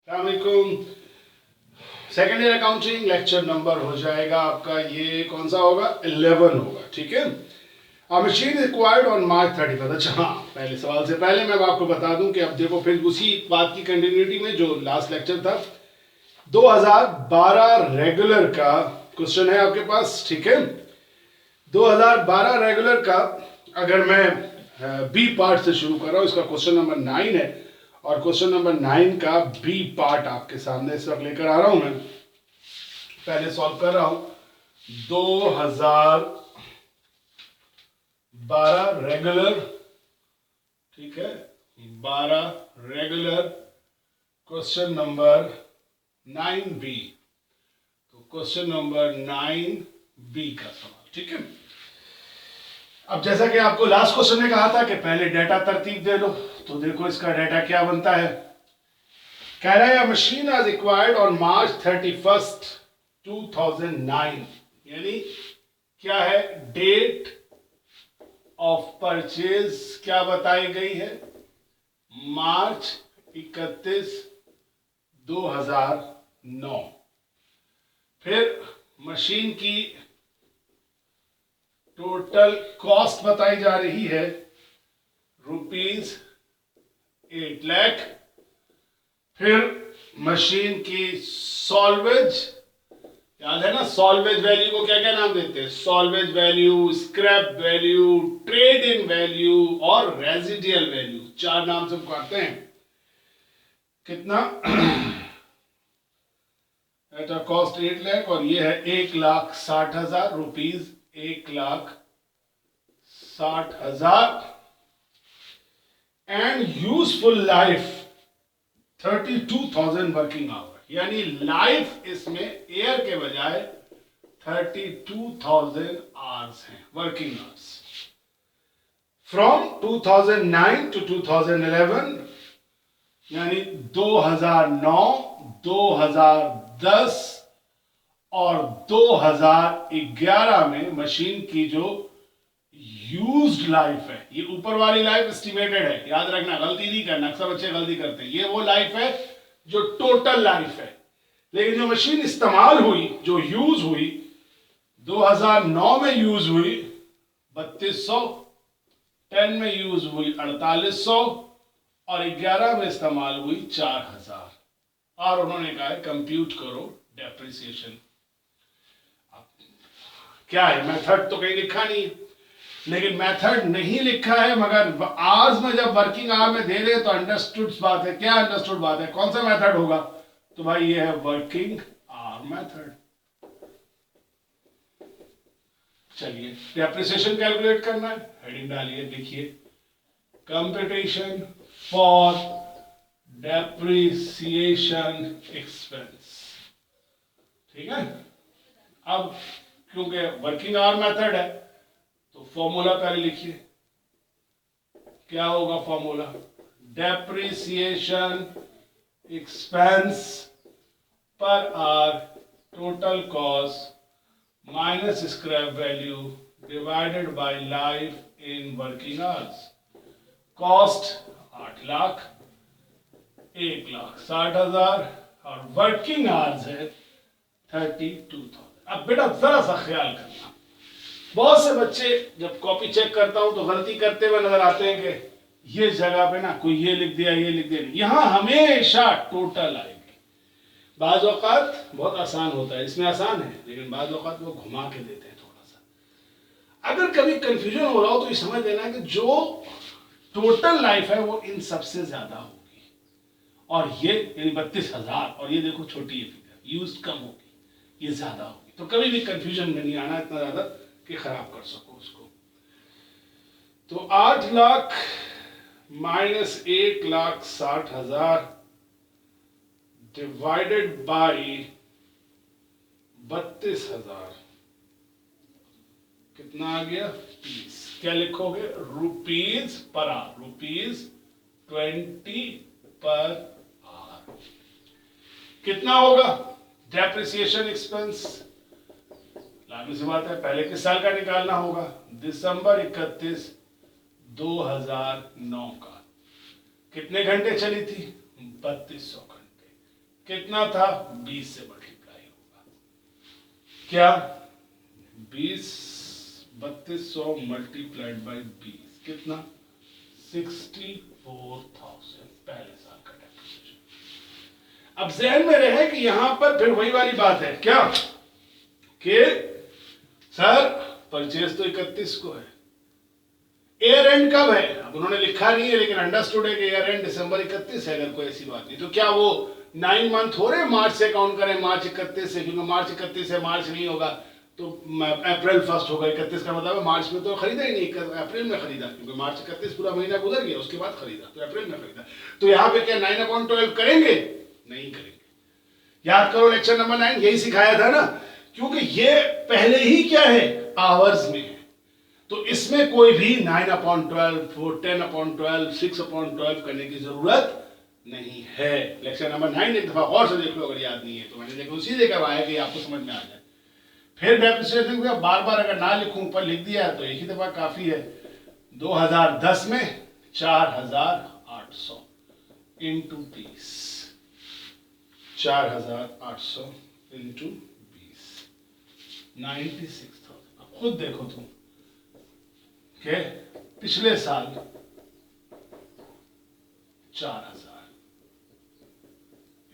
अस्सलामुअलैकुम। Second year accounting lecture number हो जाएगा आपका, ये कौन सा होगा, 11 होगा। ठीक है। A machine is acquired on March 31। अच्छा हाँ, पहले सवाल से पहले मैं आपको बता दूं कि अब देखो फिर उसी बात की कंटिन्यूटी में जो लास्ट लेक्चर था 2012 रेगुलर का क्वेश्चन है आपके पास। ठीक है। 2012 रेगुलर का अगर मैं बी पार्ट से शुरू कर रहा हूँ, इसका क्वेश्चन नंबर 9 है और क्वेश्चन नंबर 9 का बी पार्ट आपके सामने इस वक्त लेकर आ रहा हूं। मैं पहले सॉल्व कर रहा हूं 2012 रेगुलर। ठीक है, 12 रेगुलर क्वेश्चन नंबर 9B। तो क्वेश्चन नंबर 9B का सवाल। ठीक है। अब जैसा कि आपको लास्ट क्वेश्चन ने कहा था कि पहले डाटा तरतीब दे लो, तो देखो इसका डाटा क्या बनता है। कह रहा है machine was acquired on March 31, 2009। यानी क्या है, डेट ऑफ परचेज क्या बताई गई है, मार्च 31, 2009। फिर मशीन की टोटल कॉस्ट बताई जा रही है ₹8 लाख। फिर मशीन की सॉल्वेज, याद है ना, सॉल्वेज वैल्यू को क्या क्या नाम देते हैं, salvage value, scrap value, trade in value और रेजिडियल वैल्यू, 4 नाम से पुकारते हैं। कितना एट अ कॉस्ट 8 लाख और ये है 1,60,000 rupees, 1,60,000 and useful life 32,000 working hour. यानी लाइफ इसमें एयर के बजाय 32,000 आवर्स हैं, वर्किंग आवर्स। फ्रॉम 2009 टू 2011, यानी 2009, 2010 और 2011 में मशीन की जो यूज्ड लाइफ है, ये ऊपर वाली लाइफ एस्टिमेटेड है, याद रखना, गलती नहीं करना, अक्सर बच्चे गलती करते हैं। ये वो लाइफ है जो टोटल लाइफ है, लेकिन जो मशीन इस्तेमाल हुई, जो यूज हुई, 2009 में यूज हुई 3200, 10 में यूज हुई 4800 और 11 में इस्तेमाल हुई 4000। और उन्होंने कहा है कंप्यूट करो डेप्रिसिएशन। क्या है, मेथड तो कहीं लिखा नहीं है, लेकिन मेथड नहीं लिखा है, मगर आवर्स में जब वर्किंग आवर में दे रहे तो अंडरस्टूड बात है। क्या अंडरस्टूड बात है, कौन सा मेथड होगा, तो भाई ये है वर्किंग आवर मेथड। चलिए डेप्रिसिएशन कैलकुलेट करना है, हेडिंग डालिए, लिखिए कंप्यूटेशन फॉर डेप्रिसिएशन एक्सपेंस। ठीक है। अब क्योंकि वर्किंग आवर मेथड है तो फॉर्मूला पहले लिखिए। क्या होगा formula, depreciation expense per hour total cost minus scrap value divided by life in working hours. Cost 8 lakh, 1,60,000 और वर्किंग आवर्स है 32,000। अब बेटा जरा सा ख्याल करना, बहुत से बच्चे जब कॉपी चेक करता हूं तो गलती करते हुए नजर आते हैं कि ये जगह पे ना कोई ये लिख दिया, ये लिख दिया। यहां हमेशा टोटल आएगी। बाज औकात बहुत आसान होता है, इसमें आसान है, लेकिन बाज औकात वो घुमा के देते हैं थोड़ा सा। अगर कभी कंफ्यूजन हो रहा हो तो ये समझ लेना कि जो टोटल लाइफ है वो इन सबसे ज्यादा होगी, और ये यानी 32,000, और ये देखो छोटी है फिगर, यूज कम होगी, ये ज्यादा होगी। तो कभी भी कंफ्यूजन में नहीं आना इतना ज्यादा कि खराब कर सको उसको। तो 8 लाख माइनस 1,60,000 डिवाइडेड बाय 32,000 कितना आ गया, 30। क्या लिखोगे, rupees per hour, ₹20 per hour. कितना होगा डेप्रिसिएशन एक्सपेंस, लागू सी बात है, पहले किस साल का निकालना होगा, दिसंबर 31, 2009 का। कितने घंटे चली थी, 3200 घंटे। कितना था 20 से मल्टीप्लाई होगा, क्या 3200 मल्टीप्लाइड बाई 20 कितना 64,000 पहले साल का डेप्रिसिएशन। अब ज़हन में रहे कि यहां पर फिर वही वाली बात है क्या कि सर परचेज तो 31 को है, एयर एंड कब है, अब उन्होंने लिखा नहीं है लेकिन अंडरस्टूड है कि एयर एंड दिसंबर 31 है। अगर कोई ऐसी बात नहीं तो क्या वो 9 मंथ हो रहे मार्च से काउंट करें, मार्च 31 से, क्योंकि मार्च 31 है, मार्च नहीं होगा तो अप्रैल 1 होगा। 31 का मतलब है मार्च में तो खरीदा ही नहीं, अप्रैल में खरीदा, क्योंकि मार्च 31 पूरा महीना गुजर गया, उसके बाद खरीदा तो अप्रैल में खरीदा। तो यहाँ पे क्या 9/12 करेंगे? नहीं करेंगे। याद करो लेक्चर नंबर 9 यही सिखाया था ना, क्योंकि ये पहले ही क्या है आवर्स में है, तो इसमें कोई भी 9/12, 10/12, 6/12 करने की जरूरत नहीं है। लेक्चर नंबर 9 एक दफा और से देख लो, अगर याद नहीं है तो मैंने देखो उसी जगह आया कि आपको समझ में आ जाए। फिर डेप्रिसिएशन को बार बार अगर ना लिखूं, ऊपर लिख दिया है तो एक ही दफा काफी है। 2010 में 4,800 इंटू 20, 4,800 इंटू 20 96,000। अब खुद देखो तुम के पिछले साल 4,000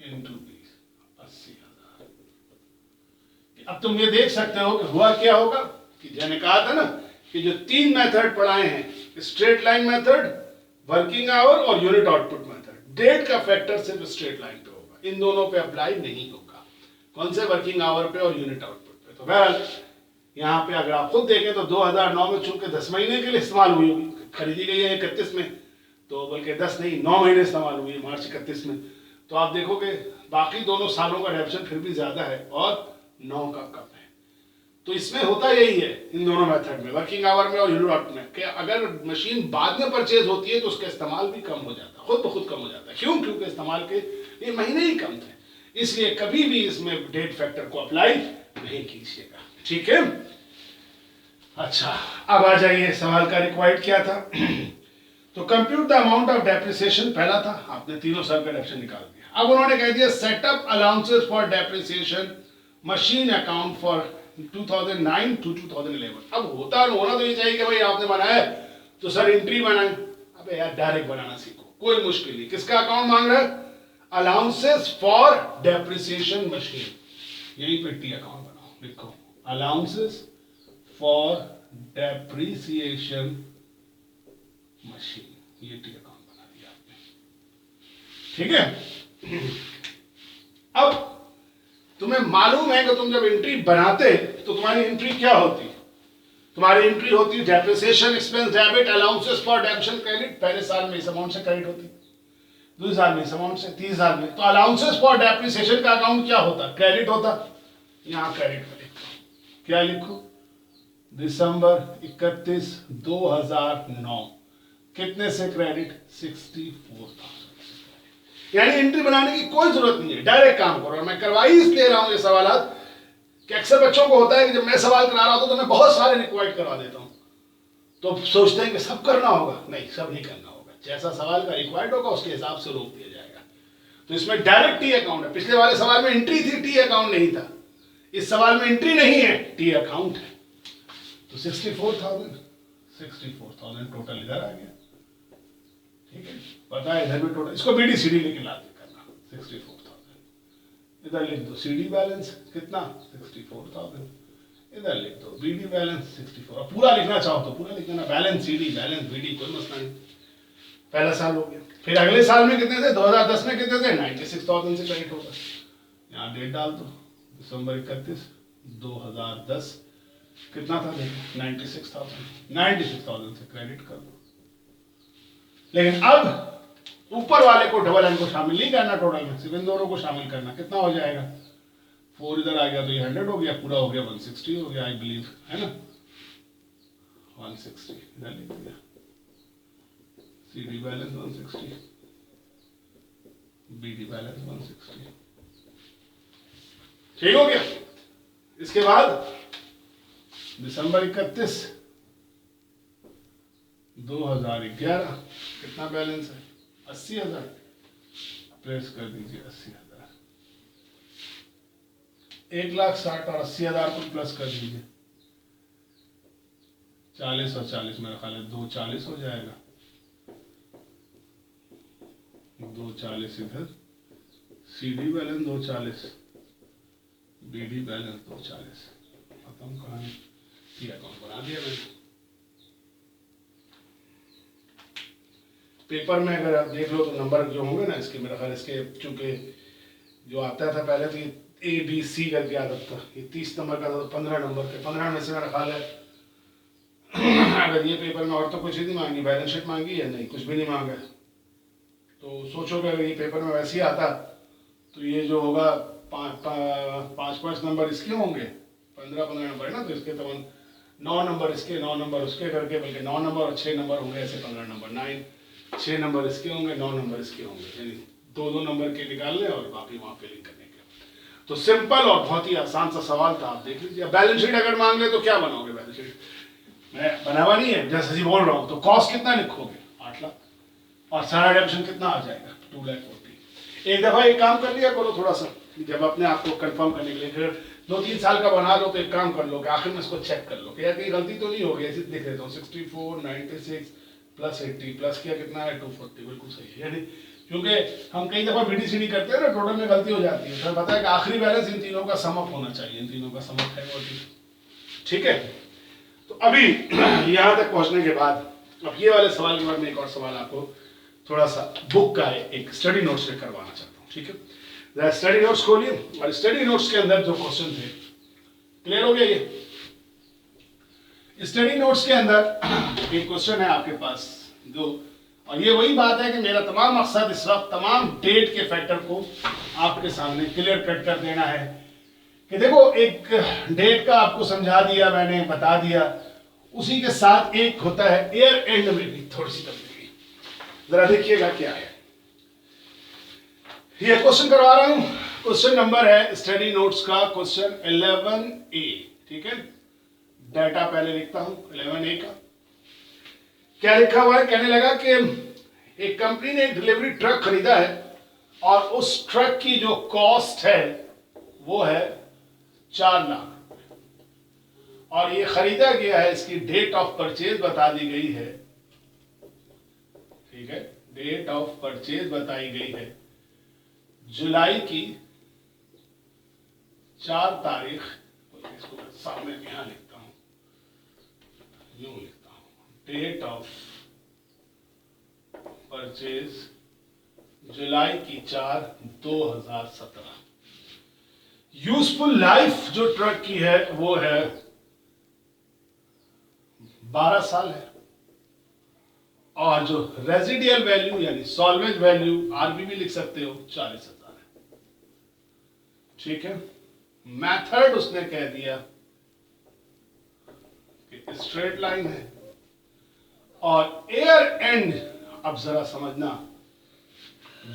इंटू 20 80,000। अब तुम ये देख सकते हो कि हुआ क्या होगा कि मैंने कहा था ना कि जो 3 मेथड पढ़ाए हैं, straight line method, working hour और यूनिट आउटपुट मेथड, डेट का फैक्टर सिर्फ स्ट्रेट लाइन पे होगा, इन दोनों पे अप्लाई नहीं होगा। कौन से? वर्किंग आवर पे और यूनिट आउटपुट पे। तो बहरहाल यहाँ पे अगर आप खुद देखें तो 2009 में चूंकि 10 महीने के लिए इस्तेमाल हुई होगी, खरीदी गई है 31 में, तो बल्कि 10 नहीं 9 महीने इस्तेमाल हुई है मार्च 31 में, तो आप देखोगे बाकी दोनों सालों का डेप्रिसिएशन फिर भी ज्यादा है और 9 का कम है। तो इसमें होता यही है इन दोनों मेथड में, वर्किंग आवर में और यूनिट आउटपुट में, कि अगर मशीन बाद में परचेज होती है तो उसका इस्तेमाल भी कम हो जाता है, खुद ब खुद कम हो जाता है। क्यों? क्योंकि इस्तेमाल के ये महीने ही कम थे, इसलिए कभी भी इसमें डेट फैक्टर को अप्लाई नहीं कीजिएगा। ठीक है, अच्छा अब आ जाइए सवाल का रिक्वायर्ड क्या था। तो compute the amount of depreciation पहला था, आपने तीनों साल का डेप्रिसिएशन निकाल दिया। अब उन्होंने कह दिया setup allowances for depreciation machine account for 2009 to 2011। अब होना तो ये चाहिए कि भाई आपने बनाया तो सर एंट्री बनाए। अबे यार डायरेक्ट बनाना सीखो, कोई मुश्किल नहीं। किसका अकाउंट मांग रहा है? अलाउंसेस फॉर डेप्रिसिएशन मशीन, यहीं पे टी अकाउंट बनाओ, लिखो अलाउंसेस फॉर डेप्रिसिएशन मशीन, ये टी अकाउंट बना दिया आपने। ठीक है, अब तुम्हें मालूम है कि तुम जब एंट्री बनाते तो तुम्हारी एंट्री क्या होती? तुम्हारी एंट्री होती depreciation expense debit, allowances for depreciation credit. पहले साल में इस अमाउंट से क्रेडिट होती, दूसरे साल में इस अमाउंट से, तीसरे साल में। तो अलाउंसेस फॉर डेप्रिसिएशन का अकाउंट क्या होता? क्रेडिट होता। यहां क्रेडिट का लिखो, क्या लिखो? दिसंबर 31, 2009 कितने से क्रेडिट? 64,000। यानी एंट्री बनाने की कोई जरूरत नहीं है, डायरेक्ट काम करो। और मैं करवाई इसलिए रहा हूं ये सवाल कि अक्सर बच्चों को होता है कि जब मैं सवाल करा रहा होता तो मैं बहुत सारे रिक्वायर्ड करवा देता हूं, तो सोचते हैं कि सब करना होगा। नहीं, सब नहीं करना होगा, जैसा सवाल का रिक्वायर्ड होगा उसके हिसाब से रोक दिया जाएगा। तो इसमें डायरेक्ट टी अकाउंट है, पिछले वाले सवाल में एंट्री थी, टी अकाउंट नहीं था। इस सवाल में एंट्री नहीं है, टी अकाउंट है। तो 64,000 टोटल इधर आ गया। ठीक है, पता है इधर भी टोटल, इसको बीडी सीडी लेके ला दे करना। 64,000 इधर लिख दो, सीडी बैलेंस कितना? 64,000 इधर लिख दो, बीडी बैलेंस 64। अब पूरा लिखना चाहो तो पूरा लिख देना, बैलेंस सीडी बैलेंस बीडी, कोई मसला नहीं। पहला साल हो गया। फिर अगले साल में कितने थे? 2010 में कितने थे? 96,000 से क्रेडिट होगा। यहाँ डेट डाल दो, दिसंबर 31, 2010 कितना था? 96,000 से क्रेडिट कर दो। लेकिन अब ऊपर वाले को डबल एन को शामिल नहीं करना, टोटल में सिर्फ इन दोनों को शामिल करना। कितना हो जाएगा? 4 इधर आ गया तो ये 100 हो गया, पूरा हो गया 160 हो गया, आई बिलीव, है ना? 160 इधर लिख दिया, सीडी बैलेंस 160, बीडी बैलेंस 160। ठीक हो गया। इसके बाद दिसंबर 31, 2011 कितना बैलेंस है? 80,000। प्लेस कर दीजिए 80,000। 1,60,000 और 80,000 को प्लस कर दीजिए, 40 और 40 मेरा ख्याल है 240 हो जाएगा, 240 इधर, CD बैलेंस 240, BD बैलेंस 240, खत्म कहानी। ये अकाउंट बना दिया मैंने। पेपर में अगर आप देख लो तो नंबर जो होंगे ना इसके, मेरा ख्याल इसके चूंकि जो आता था पहले तो ये ABC करके आता था, ये 30 नंबर का था तो 15 नंबर के, 15 में से मेरा ख्याल है अगर ये पेपर में और तो कुछ ही नहीं मांगी, बैलेंस शीट मांगी है, नहीं कुछ भी नहीं मांगा। तो सोचो कि अगर ये पेपर में वैसे ही आता तो ये जो होगा 5 नंबर इसके होंगे, 15 नंबर है ना, तो इसके तमाम 9 नंबर इसके, 9 नंबर उसके करके, बल्कि 9 नंबर और 6 नंबर होंगे, ऐसे 15 नंबर, 9 6 नंबर इसके होंगे, 9 नंबर इसके होंगे, यानी 2-2 नंबर के निकालने और बाकी वहाँ पे लिंक करने के। तो सिंपल और बहुत ही आसान सा सवाल था, आप देख लीजिए। बैलेंस शीट अगर मांग ले तो क्या बनाओगे? बैलेंस शीट मैं बनावा नहीं है, जैसे जी बोल रहा हूँ, तो कॉस्ट कितना लिखोगे? 8 लाख, और सारा रिडम्पशन कितना आ जाएगा? 2,40,000। एक दफा एक काम कर लिया करो थोड़ा सा, जब अपने आप को कंफर्म करने के लिए, फिर 2-3 साल का बना लो तो एक काम कर लो कि आखिर में इसको चेक कर लो कि यार कहीं गलती तो नहीं हो गई। ऐसे लिख देता हूँ 64, 96 प्लस 80 प्लस किया कितना है? 240, बिल्कुल सही है। यानी क्योंकि हम कई दफा BD-CD करते हैं ना, टोटल में गलती हो जाती है, तो पता है कि आखिरी बैलेंस इन तीनों का समअप होना चाहिए, इन तीनों का समअप है वो ठीक है। तो अभी यहाँ तक पहुँचने के बाद, अब ये वाले सवाल के बाद में एक और सवाल आपको थोड़ा सा बुक का एक स्टडी नोट से करवाना चाहता हूँ, ठीक है। स्टडी नोट्स खोलिए और स्टडी नोट्स के अंदर जो क्वेश्चन थे, क्लियर हो गया? ये स्टडी नोट्स के अंदर एक क्वेश्चन है आपके पास जो, और ये वही बात है कि मेरा तमाम मकसद इस वक्त तमाम डेट के फैक्टर को आपके सामने क्लियर कट कर देना है कि देखो, एक डेट का आपको समझा दिया मैंने, बता दिया, उसी के साथ एक होता है ईयर एंड में भी थोड़ी सी तब्दीली। जरा देखिएगा क्या है। ये क्वेश्चन करवा रहा हूं, क्वेश्चन नंबर है स्टडी नोट्स का क्वेश्चन 11A, ठीक है। डाटा पहले लिखता हूं 11A का। क्या लिखा हुआ है? कहने लगा कि एक कंपनी ने एक डिलीवरी ट्रक खरीदा है और उस ट्रक की जो कॉस्ट है वो है 4 लाख, और ये खरीदा गया है, इसकी डेट ऑफ परचेज बता दी गई है, ठीक है। डेट ऑफ परचेज बताई गई है जुलाई की 4 तारीख। इसको सामने यहां लिखता हूं, यूं लिखता हूं, डेट ऑफ परचेज जुलाई की 4, 2017। यूजफुल लाइफ जो ट्रक की है वो है 12 साल है, और जो रेजिडियल वैल्यू यानी सॉल्वेज वैल्यू, RV भी लिख सकते हो, 40,000 है, ठीक है। मेथड उसने कह दिया कि स्ट्रेट लाइन है, और एयर एंड, अब जरा समझना,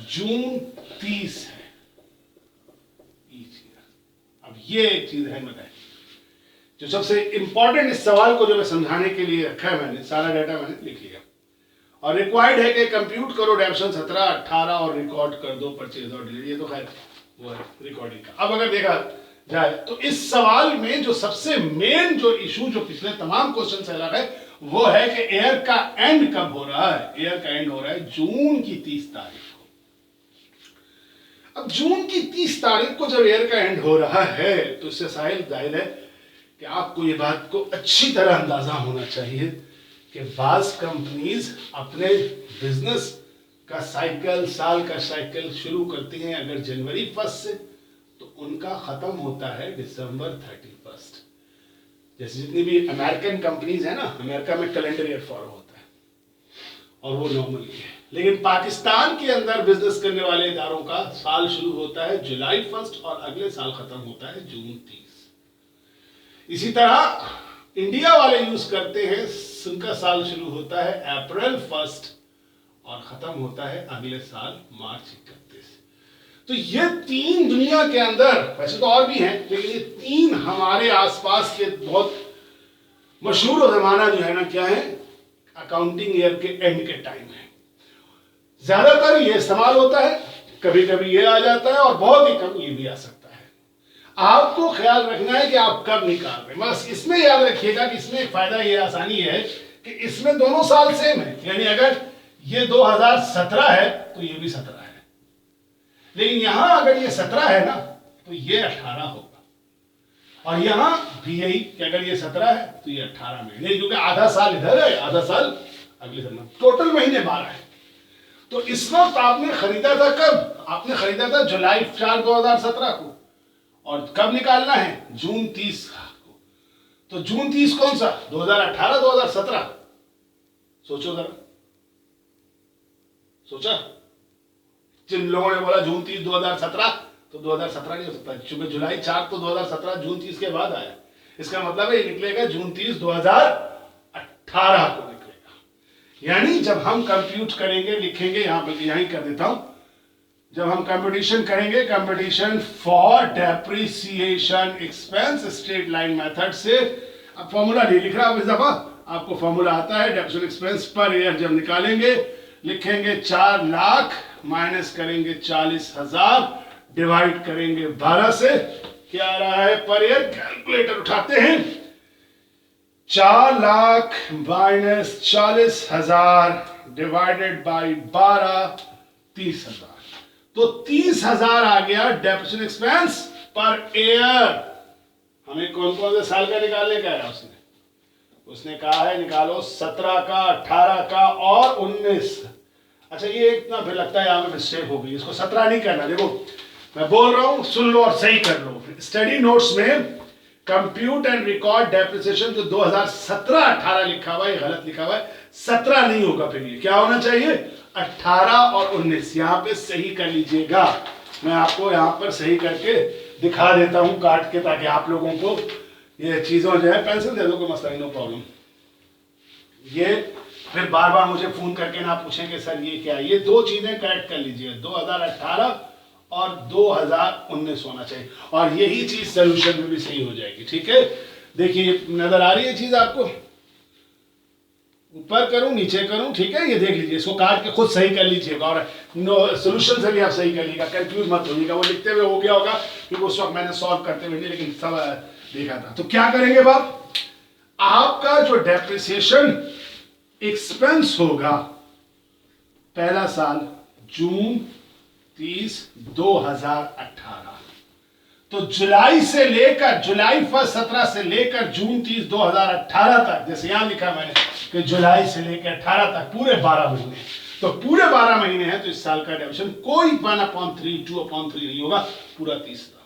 जून 30 है ईच ईयर। अब ये एक चीज है बताए, जो सबसे इंपॉर्टेंट इस सवाल को जो मैं समझाने के लिए रखा है, मैंने सारा डाटा मैंने लिख लिया, और रिक्वायर्ड है कि कंप्यूट करो रिडम्पशन 17, 18 और रिकॉर्ड कर दो परचेज और डिलीवरी। ये तो खैर वो है रिकॉर्डिंग का। अब अगर देखा जाए तो इस सवाल में जो सबसे मेन जो इशू जो पिछले तमाम क्वेश्चन से अलग है वो है कि एयर का एंड कब हो रहा है। एयर का एंड हो रहा है जून की 30 तारीख को। अब जून की 30 तारीख को जब एयर का एंड हो रहा है तो इससे जाहिर है कि आपको ये बात को अच्छी तरह अंदाजा होना चाहिए कि बाज़ कंपनीज अपने बिजनेस का साइकिल, साल का साइकिल शुरू करती हैं अगर जनवरी 1 से, तो उनका खत्म होता है दिसंबर 31। जैसे जितनी भी अमेरिकन कंपनीज है ना, अमेरिका में कैलेंडर ईयर फॉलो होता है और वो नॉर्मली है, लेकिन पाकिस्तान के अंदर बिजनेस करने वाले इदारों का साल शुरू होता है जुलाई 1 और अगले साल खत्म होता है जून 30। इसी तरह इंडिया वाले यूज करते हैं, उनका साल शुरू होता है अप्रैल 1 और खत्म होता है अगले साल मार्च 31। तो ये 3 दुनिया के अंदर, वैसे तो और भी हैं, लेकिन ये 3 हमारे आसपास के बहुत मशहूर और जमाना जो है ना, क्या है, अकाउंटिंग ईयर के एंड के टाइम है। ज्यादातर ये इस्तेमाल होता है, कभी कभी ये आ जाता है और बहुत ही कम ये भी आ सकता है। आपको ख्याल रखना है कि आप कब निकाल रहे हैं। बस इसमें याद रखिएगा कि इसमें एक फायदा ये आसानी है कि इसमें दोनों साल सेम है, यानी अगर ये 2017 है तो ये भी 17 है, लेकिन यहां अगर ये 17 है ना तो ये 18 होगा, और यहां भी यही कि अगर ये 17 है तो ये 18 महीने, क्योंकि आधा साल इधर है आधा साल अगले साल, टोटल महीने 12 है। तो इस वक्त आपने खरीदा था कब? आपने खरीदा था जुलाई 4 2017 को, और कब निकालना है? जून 30 को। तो जून 30 कौन सा? 2018 2017? सोचो जरा, सोचा? जिन लोगों ने बोला जून 30 2017, तो 2017 नहीं हो सकता, क्योंकि जुलाई 4 तो 2017 जून 30 के बाद आया। इसका मतलब है ये निकलेगा जून 30 2018 को निकलेगा। यानी जब हम कंप्यूट करेंगे, लिखेंगे यहां पर, यहीं कर देता हूं, जब हम कंपटीशन करेंगे, competition for depreciation expense straight line method से, अब फॉर्मूला नहीं लिख रहा हूं इस दफा, आपको फॉर्मूला आता है, डेप्रिसिएशन एक्सपेंस पर ईयर जब निकालेंगे, लिखेंगे 4 लाख माइनस करेंगे 40,000 डिवाइड करेंगे 12 से, क्या आ रहा है पर ईयर? कैलकुलेटर उठाते हैं, 4 लाख माइनस 40,000 डिवाइडेड बाई 12, 30,000। तो 30,000 आ गया डेप्रिसिएशन एक्सपेंस पर ईयर। हमें कौन कौन से साल का निकालने का है? उसने कहा है निकालो 17 का, 18 का और 19। अच्छा ये इतना फिर लगता है यहां पे मिस्टेक हो गई, इसको 17 नहीं करना। देखो मैं बोल रहा हूं, सुन लो और सही कर लो। स्टडी नोट्स में कंप्यूट एंड रिकॉर्ड डेप्रिसिएशन जो 2017-18 लिखा हुआ है, गलत लिखा हुआ है, 17 नहीं होगा, फिर ये क्या होना चाहिए? 18 और 19। यहां पे सही कर लीजिएगा, मैं आपको यहां पर सही करके दिखा देता हूं काट के, ताकि आप लोगों को ये चीजों जो है, पेंसिल दे दो कोई मसला नहीं, नो प्रॉब्लम। ये फिर बार बार मुझे फोन करके ना पूछेंगे सर ये क्या है। ये दो चीजें करेक्ट कर लीजिए, 2018 और 2019 होना चाहिए, और यही चीज सोल्यूशन में भी सही हो जाएगी। ठीक है, देखिए नजर आ रही है चीज आपको? ऊपर करूं नीचे करूं? ठीक है, ये देख लीजिए, इसको काट के खुद सही कर लीजिएगा, और सोल्यूशन से भी आप सही कर लीजिएगा, कंफ्यूज मत होइएगा। वो लिखते हुए हो गया होगा क्योंकि उस वक्त मैंने सॉल्व करते हुए नहीं, लेकिन सब देखा था। तो क्या करेंगे बाप, आपका जो डेप्रिसिएशन एक्सपेंस होगा पहला साल जून 30 2018, तो जुलाई से लेकर, जुलाई 1 17 से लेकर जून 30 2018 तक, जैसे यहां लिखा मैंने कि जुलाई से लेकर 18 तक पूरे 12 महीने, तो पूरे 12 महीने हैं, तो इस साल का डेप्रिसिएशन कोई 1/3 2/3 नहीं होगा, पूरा 30 होगा।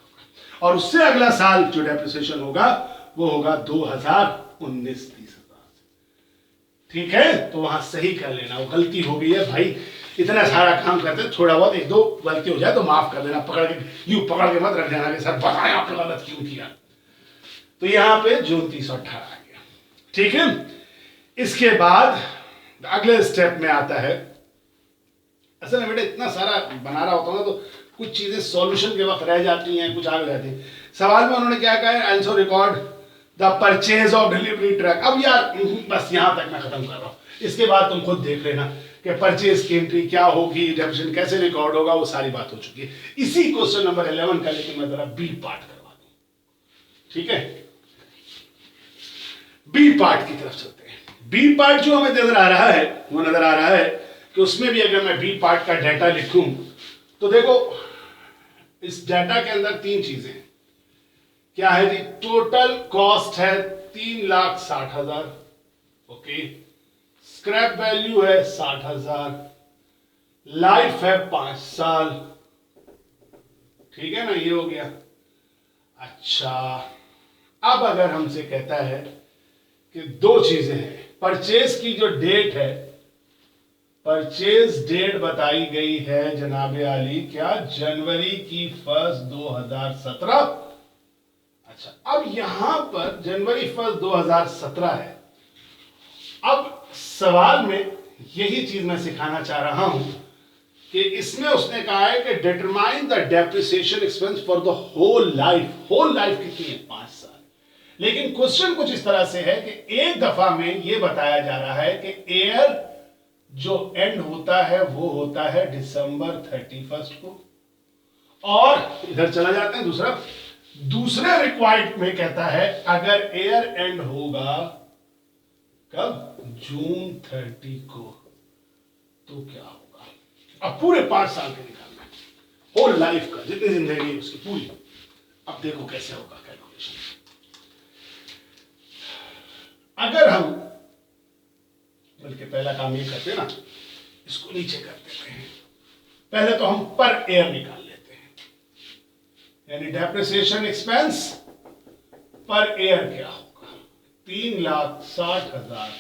और उससे अगला साल जो डेप्रिसिएशन होगा वो होगा 2019 30,000। ठीक है, तो वहां सही कर लेना, वो गलती हो गई है भाई, इतना सारा काम करते थोड़ा बहुत एक दो गलती हो जाए तो माफ कर देना, पकड़ के यूं पकड़ के मत रख देना कि सर बताएं आपने गलत क्यों किया। तो यहां पे जून 30 और 18 आ गया। ठीक है, इसके बाद अगले स्टेप में आता है, असल में बेटा इतना सारा बना रहा होता हूं ना तो कुछ चीजें सॉल्यूशन के वक्त रह जाती हैं, कुछ आगे जाती हैं। सवाल में उन्होंने क्या कहा है, answer record the purchase of delivery truck. अब यार बस यहां तक मैं खत्म कर रहा हूं, इसके बाद तुम खुद देख लेना कि परचेज की एंट्री क्या होगी, डेप्रिसिएशन कैसे रिकॉर्ड होगा, वो सारी बात हो चुकी है। इसी क्वेश्चन नंबर 11 का लेकिन मैं जरा बी पार्ट करवा दूं। ठीक है, बी पार्ट की तरफ चलते हैं। बी पार्ट जो हमें नजर आ रहा है, वो नजर आ रहा है कि उसमें भी अगर मैं बी पार्ट का डाटा लिखूं तो देखो इस डाटा के अंदर 3 चीजें क्या है जी। टोटल कॉस्ट है 3,60,000, ओके, स्क्रैप वैल्यू है 60,000, लाइफ है 5 साल। ठीक है ना, ये हो गया। अच्छा, अब अगर हमसे कहता है कि 2 चीजें हैं, परचेज की जो डेट है, परचेज डेट बताई गई है जनाबे आली क्या, जनवरी की 1 2017। अच्छा, अब यहां पर जनवरी 1 2017 है। अब सवाल में यही चीज मैं सिखाना चाह रहा हूं कि इसमें उसने कहा है कि determine the depreciation expense for the whole life. Whole life कितनी है? 5 साल। लेकिन क्वेश्चन कुछ इस तरह से है कि एक दफा में यह बताया जा रहा है कि ईयर जो एंड होता है वो होता है December 31 को, और इधर चला जाते हैं दूसरा, दूसरे रिक्वायर्ड में कहता है अगर ईयर एंड होगा कब, जून 30 को, तो क्या होगा। अब पूरे 5 साल के निकालना है, होल लाइफ का, जितनी जिंदगी है उसकी पूरी। अब देखो कैसे होगा कैलकुलेशन। अगर हम, बल्कि पहला काम ये करते हैं ना, इसको नीचे कर देते हैं। पहले तो हम पर ईयर निकाल लेते हैं, यानी डेप्रिसिएशन एक्सपेंस पर ईयर क्या होगा, 3,60,000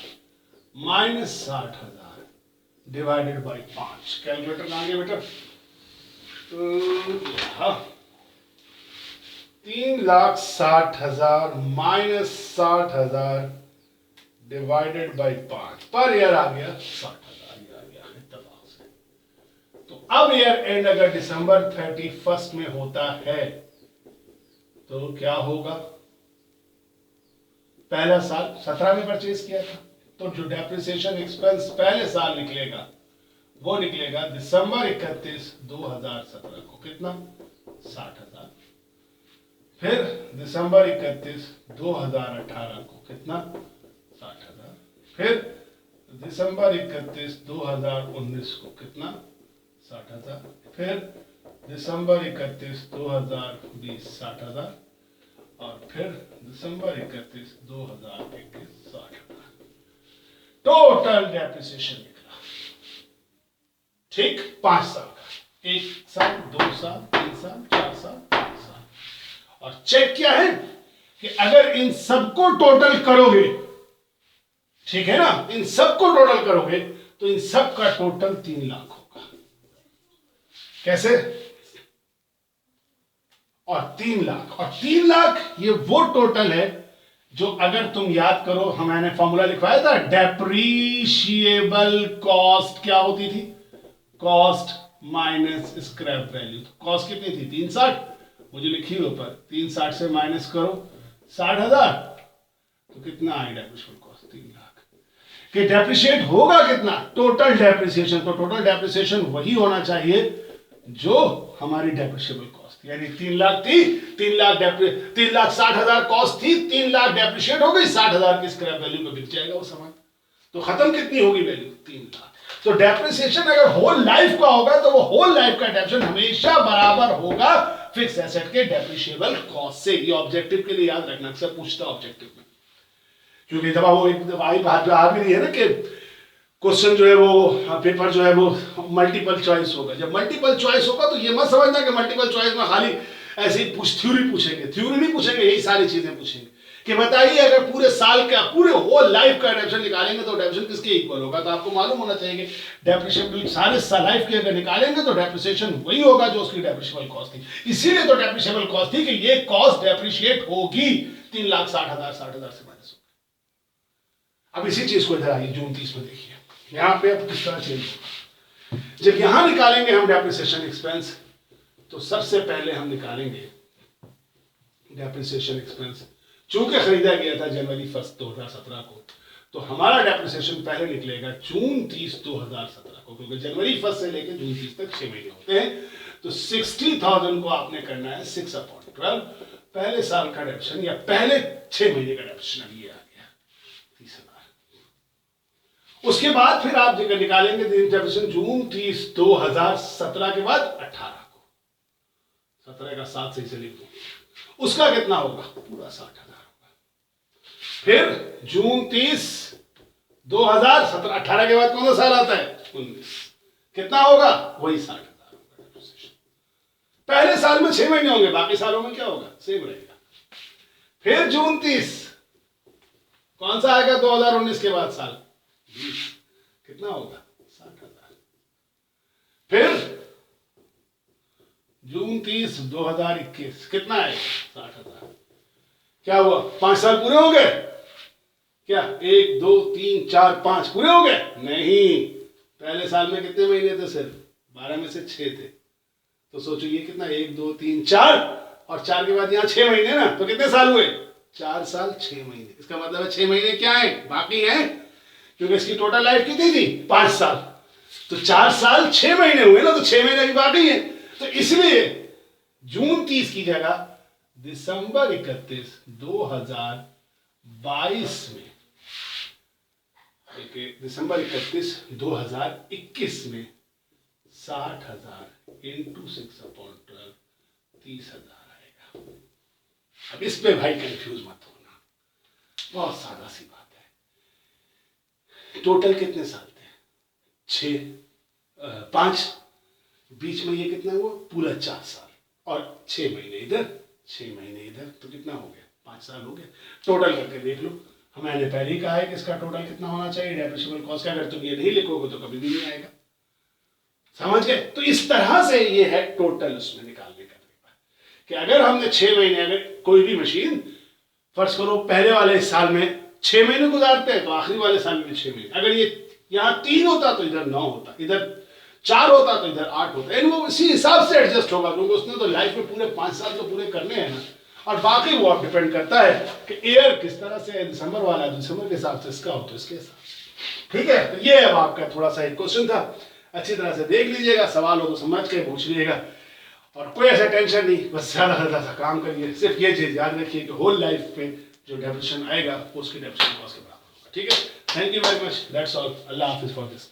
माइनस 60,000 डिवाइडेड बाई 5। कैलकुलेटर कहां गया बेटा, 3,60,000 minus 60,000 divided by 5, per year आ गया 60,000 आ गया इत्तेफाक से। तो अब ईयर एंड अगर दिसंबर 31 में होता है तो क्या होगा, पहला साल 17 में परचेज किया था, तो जो डेप्रिसिएशन एक्सपेंस पहले साल निकलेगा वो निकलेगा दिसंबर 31, 2017 को कितना, 60,000। फिर दिसंबर 31, 2018 को कितना, 60,000। फिर दिसंबर 31, 2019 को कितना, 60,000। फिर दिसंबर 31, 2020 60,000 और फिर दिसंबर 31, 2021 60,000। टोटल डेप्रिसिएशन निकला, ठीक, 5 साल का, 1 साल 2 साल 3 साल 4 साल 5 साल। और चेक क्या है कि अगर इन सबको टोटल करोगे, ठीक है ना, इन सबको टोटल करोगे तो इन सब का टोटल 3 लाख होगा। कैसे, और 3 लाख, और 3 लाख ये वो टोटल है जो, अगर तुम याद करो, मैंने फॉर्मूला लिखवाया था, डेप्रीशिएबल कॉस्ट क्या होती थी, cost minus scrap value. Cost कितनी थी, 360, मुझे लिखी ऊपर, 360 से माइनस करो 60,000, तो कितना आएगा डेप्रिशिएबल कॉस्ट, 3 लाख। कि डेप्रिशिएट होगा कितना, टोटल डेप्रिसिएशन, तो टोटल डेप्रिसिएशन वही होना चाहिए जो हमारी डेप्रिशिएबल कॉस्ट, यानी 3 लाख थी, 3,60,000 कॉस्ट थी, 3 लाख डेप्रिशिएट हो गई, 60,000 की स्क्रैप वैल्यू में बिक जाएगा वो सामान, तो खत्म कितनी होगी वैल्यू, 3 लाख। तो डेप्रिसिएशन अगर होल लाइफ का होगा तो वो होल लाइफ का डेप्रिसिएशन हमेशा बराबर होगा फिक्स एसेट के डेप्रिशिएबल कॉस्ट से। ये ऑब्जेक्टिव के लिए याद रखना, अक्सर पूछता ऑब्जेक्टिव में, क्योंकि दबा वो एक दवाई बात आ भी रही है ना कि क्वेश्चन जो है वो, पेपर जो है वो मल्टीपल चॉइस होगा। जब मल्टीपल चॉइस होगा तो ये मत समझना कि मल्टीपल चॉइस में खाली ऐसे ही थ्योरी पूछेंगे, थ्योरी नहीं पूछेंगे, यही सारी चीजें पूछेंगे कि बताइए अगर पूरे साल का, पूरे होल लाइफ का डेप्रिसिएशन निकालेंगे तो डेप्रिसिएशन किसके इक्वल होगा। तो आपको मालूम होना चाहिए कि डेप्रिसिएशन सारे लाइफ के अगर निकालेंगे तो डेप्रिसिएशन वही होगा जो उसकी डेप्रिशिएबल कॉस्ट थी। इसीलिए तो डेप्रिशिएबल कॉस्ट थी कि ये कॉस्ट डेप्रिशिएट होगी 3,60,000 60,000 से माइनस होगी। अब इसी चीज को इधर आइए जून 30 में देखिए, यहां पे अब किस तरह चेंज होगा। जब यहां निकालेंगे हम डेप्रिसिएशन एक्सपेंस, तो सबसे पहले हम निकालेंगे डेप्रिसिएशन एक्सपेंस। चूंकि खरीदा गया था जनवरी 1 2017 को, तो हमारा डेप्रिसिएशन पहले निकलेगा जून 30 2017 को, क्योंकि जनवरी 1 से लेकर जून 30 तक 6 महीने होते हैं। तो 60,000 को आपने करना है 6/12, पहले साल का डेप्रिसिएशन या पहले 6 महीने का डेप्रिसिएशन, ये आ गया 30,000। उसके बाद फिर आप निकालेंगे डेप्रिसिएशन जून 30 2017 के बाद 18 को, 17 का 7 सही से लिख दो, उसका कितना होगा, पूरा 60,000 होगा। फिर जून 30 2017, 18 के बाद कौन सा साल आता है, 19, कितना होगा, वही 60,000 होगा। पहले साल में 6 महीने होंगे, बाकी सालों में क्या होगा, सेम रहेगा। फिर जून 30 कौन सा आएगा 2019 के बाद साल, 20, कितना होगा, 60,000। फिर जून 30 2021 कितना है, 60,000। क्या हुआ, 5 साल पूरे हो गए क्या, 1 2 3 4 5 पूरे हो गए, नहीं, पहले साल में कितने महीने थे, सिर्फ 12 में से 6 थे। तो सोचो ये कितना, 1 2 3 4, और 4 के बाद यहाँ 6 महीने ना, तो कितने साल हुए, 4 साल 6 महीने। इसका मतलब है 6 महीने क्या है, बाकी हैं, क्योंकि इसकी टोटल लाइफ कितनी थी, 5 साल, तो 4 साल 6 महीने हुए ना, तो 6 महीने भी बाकी है। तो इसलिए जून 30 की जगह दिसंबर 31, 2022 में, दिसंबर 31, 2021 में 60,000 इंटू 6/12 30,000 आएगा। अब इस पे भाई कंफ्यूज मत होना, बहुत सादा सी बात है। टोटल कितने साल थे? 5, बीच में ये कितना हुआ? पूरा 4 साल, और 6 महीने इधर 6 महीने इधर, तो कितना हो गया? 5 साल हो गया। टोटल करके देख लो, मैंने पहले ही कहा है कि इसका टोटल कितना होना चाहिए डेप्रिसिएबल कॉस्ट का। अगर तुम ये नहीं लिखोगे तो कभी भी नहीं आएगा, समझ गए? तो इस तरह से ये है टोटल उसमें निकालने का तरीका, कि अगर हमने 6 महीने, अगर कोई भी मशीन फर्ज करो पहले वाले साल में 6 महीने गुजारते हैं तो आखिरी वाले साल में 6 महीने, अगर ये यहाँ 3 होता तो इधर 9 होता, इधर 4 होता तो इधर 8 होता, यानी वो इसी हिसाब से एडजस्ट होगा, क्योंकि उसने तो लाइफ में पूरे 5 साल तो पूरे करने हैं ना। और बाकी वो आप डिपेंड करता है कि एयर किस तरह से, दिसंबर वाला दिसंबर के हिसाब से इसका हो तो इसके हिसाब से, ठीक है? तो ये अब आपका थोड़ा सा एक क्वेश्चन था, अच्छी तरह से देख लीजिएगा, सवाल हो तो समझ के पूछ लीजिएगा, और कोई ऐसा टेंशन नहीं, बस ज़्यादा सा काम करिए। सिर्फ ये चीज़ याद रखिए कि होल लाइफ में जो डेप्रिसिएशन आएगा उसकी डेप्रिसिएशन कॉस्ट के बराबर होगा, ठीक है? Thank you very much, that's all. अल्लाह हाफिज़ फॉर दिस।